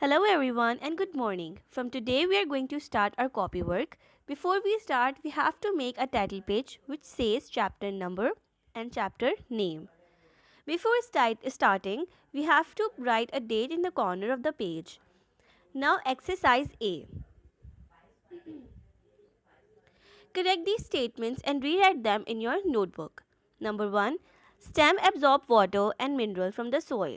Hello everyone and good morning. From today we are going to start our copy work. Before we start, we have to make a title page which says chapter number and chapter name. Before starting, we have to write a date in the corner of the page. Now exercise A. Correct these statements and rewrite them in your notebook. Number 1. Stem absorb water and mineral from the soil.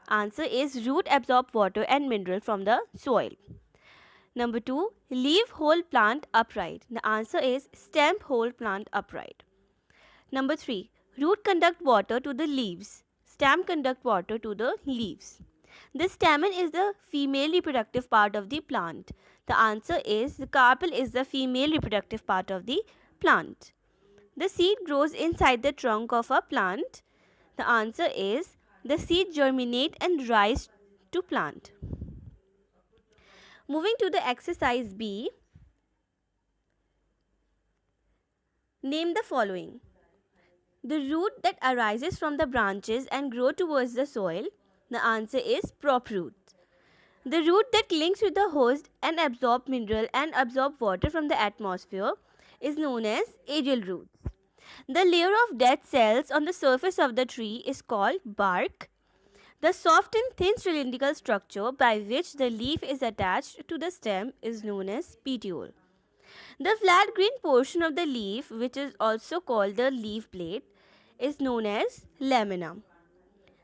Answer is root absorb water and mineral from the soil. Number 2. Leave whole plant upright. The answer is stem whole plant upright. Number 3. Root conduct water to the leaves. Stem conduct water to the leaves. The stamen is the female reproductive part of the plant. The answer is the carpel is the female reproductive part of the plant. The seed grows inside the trunk of a plant. The answer is the seed germinate and rise to plant. Moving to the exercise B, name the following. The root that arises from the branches and grow towards the soil. The answer is prop root. The root that links with the host and absorb mineral and absorb water from the atmosphere is known as aerial roots. The layer of dead cells on the surface of the tree is called bark. The soft and thin cylindrical structure by which the leaf is attached to the stem is known as petiole. The flat green portion of the leaf, which is also called the leaf blade, is known as lamina.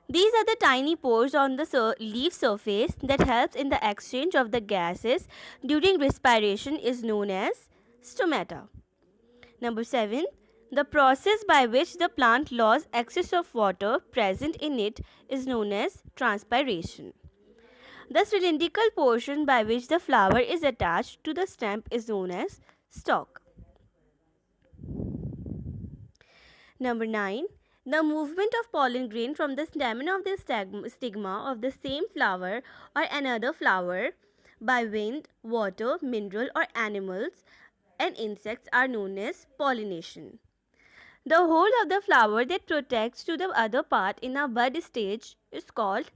These are the tiny pores on the leaf surface that helps in the exchange of the gases during respiration is known as stomata. Number 7. The process by which the plant loses excess of water present in it is known as transpiration. The cylindrical portion by which the flower is attached to the stem is known as stalk. Number 9. The movement of pollen grain from the stamen of the stigma of the same flower or another flower by wind, water, mineral or animals and insects are known as pollination. The whole of the flower that protects to the other part in a bud stage is called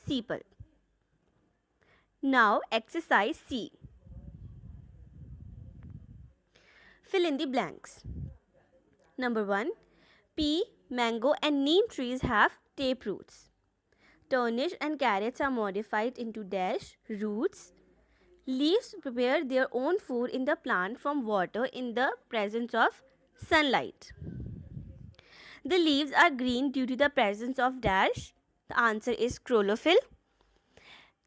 sepal. Now exercise C. Fill in the blanks. Number 1. Pea, mango and neem trees have tape roots. Turnips and carrots are modified into dash roots. Leaves prepare their own food in the plant from water in the presence of sunlight. The leaves are green due to the presence of dash. The answer is chlorophyll.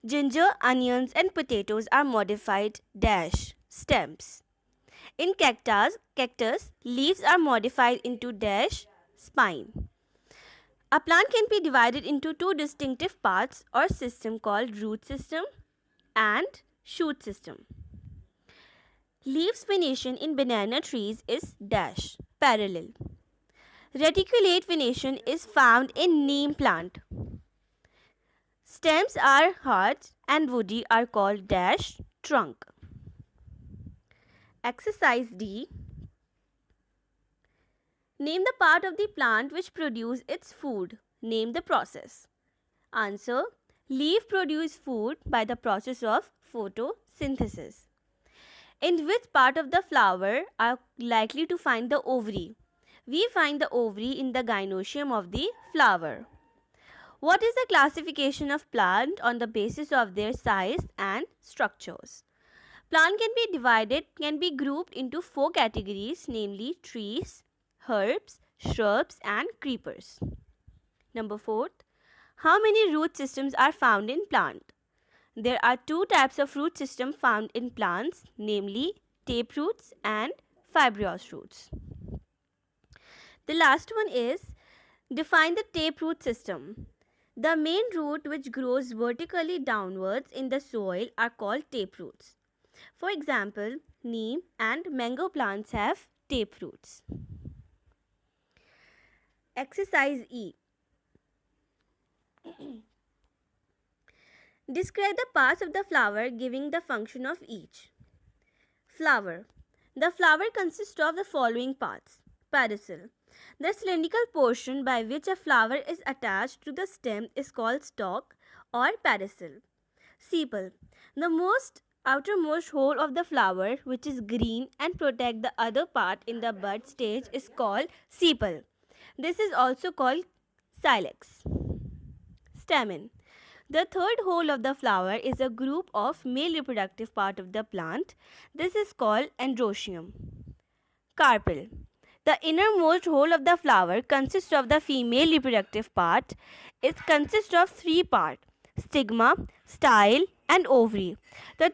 Ginger, onions and potatoes are modified dash stems. In cactus, leaves are modified into dash spine. A plant can be divided into two distinctive parts or system called root system and shoot system. Leaf venation in banana trees is dash parallel. Reticulate venation is found in neem plant. Stems are hard and woody are called dash trunk. Exercise D. Name the part of the plant which produces its food. Name the process. Answer. Leaf produce food by the process of photosynthesis. In which part of the flower are likely to find the ovary? We find the ovary in the gynoecium of the flower. What is the classification of plant on the basis of their size and structures? Plant can be grouped into 4 categories, namely trees, herbs, shrubs and creepers. Number 4. How many root systems are found in plant? There are 2 types of root system found in plants, namely tape roots and fibrous roots. The last one is define the tape root system. The main root which grows vertically downwards in the soil are called tape roots. For example, neem and mango plants have tape roots. Exercise E. Describe the parts of the flower giving the function of each. Flower. The flower consists of the following parts. Pedicel. The cylindrical portion by which a flower is attached to the stem is called stalk or pedicel. Sepal. The most outermost hole of the flower, which is green and protect the other part in the bud stage, is called sepal. This is also called calyx. Stamen. The third hole of the flower is a group of male reproductive part of the plant. This is called androecium. Carpel. The innermost hole of the flower consists of the female reproductive part. It consists of three parts: stigma, style, and ovary. The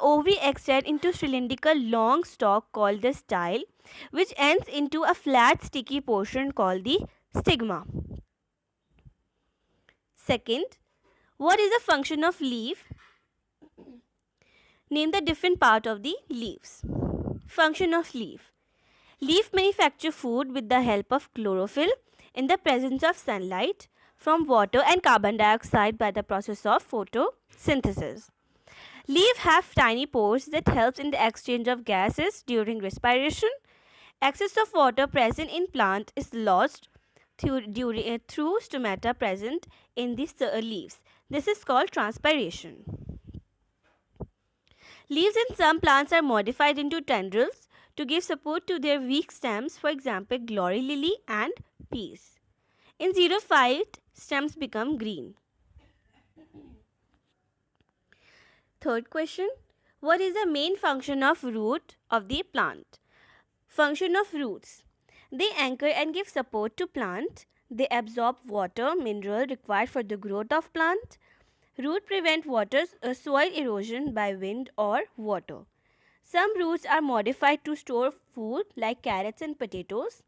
ovary extend into cylindrical long stalk called the style, which ends into a flat sticky portion called the stigma. Second, what is the function of leaf? Name the different part of the leaves. Function of leaf. Leaf manufacture food with the help of chlorophyll in the presence of sunlight from water and carbon dioxide by the process of photosynthesis. Leaf have tiny pores that helps in the exchange of gases during respiration. Excess of water present in plant is lost through stomata present in the leaves. This is called transpiration. Leaves in some plants are modified into tendrils to give support to their weak stems, for example, glory lily and peas. In xerophyte, stems become green. Third question, what is the main function of root of the plant? Function of roots. They anchor and give support to plant. They absorb water, mineral required for the growth of plant. Root prevent soil erosion by wind or water. Some roots are modified to store food like carrots and potatoes.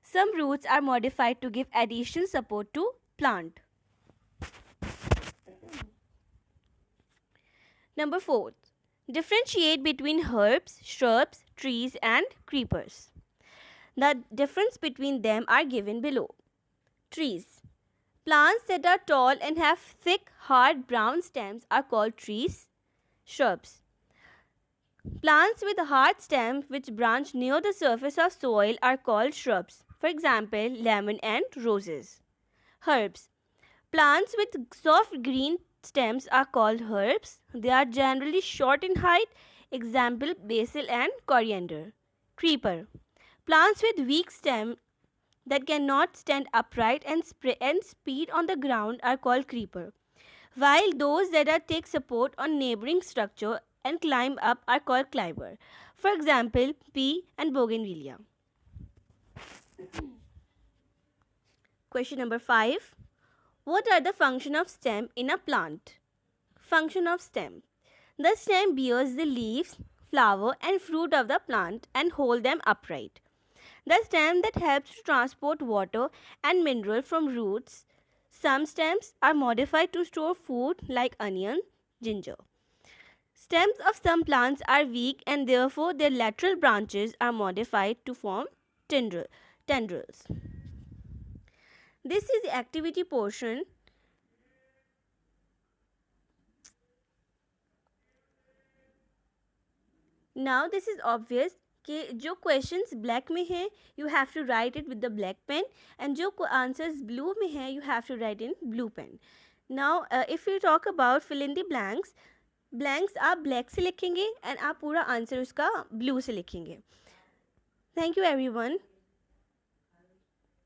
Some roots are modified to give additional support to plant. Number 4. Differentiate between herbs, shrubs, trees and creepers. The difference between them are given below. Trees. Plants that are tall and have thick, hard brown stems are called trees. Shrubs. Plants with hard stems which branch near the surface of soil are called shrubs. For example, lemon and roses. Herbs. Plants with soft green stems are called herbs. They are generally short in height. Example, basil and coriander. Creeper. Plants with weak stem that cannot stand upright and speed on the ground are called creeper, while those that take support on neighboring structure and climb up are called climber. For example, pea and bougainvillea. Question number 5. What are the function of stem in a plant? Function of stem. The stem bears the leaves, flower and fruit of the plant and hold them upright. The stem that helps to transport water and mineral from roots. Some stems are modified to store food like onion, ginger. Stems of some plants are weak and therefore their lateral branches are modified to form tendrils. This is the activity portion. Now this is obvious कि जो questions black में हैं you have to write it with the black pen and जो answers blue में हैं you have to write in blue pen. Now if you talk about fill in the blanks, blanks आप black से लिखेंगे and आप पूरा answer उसका blue से लिखेंगे. Thank you everyone.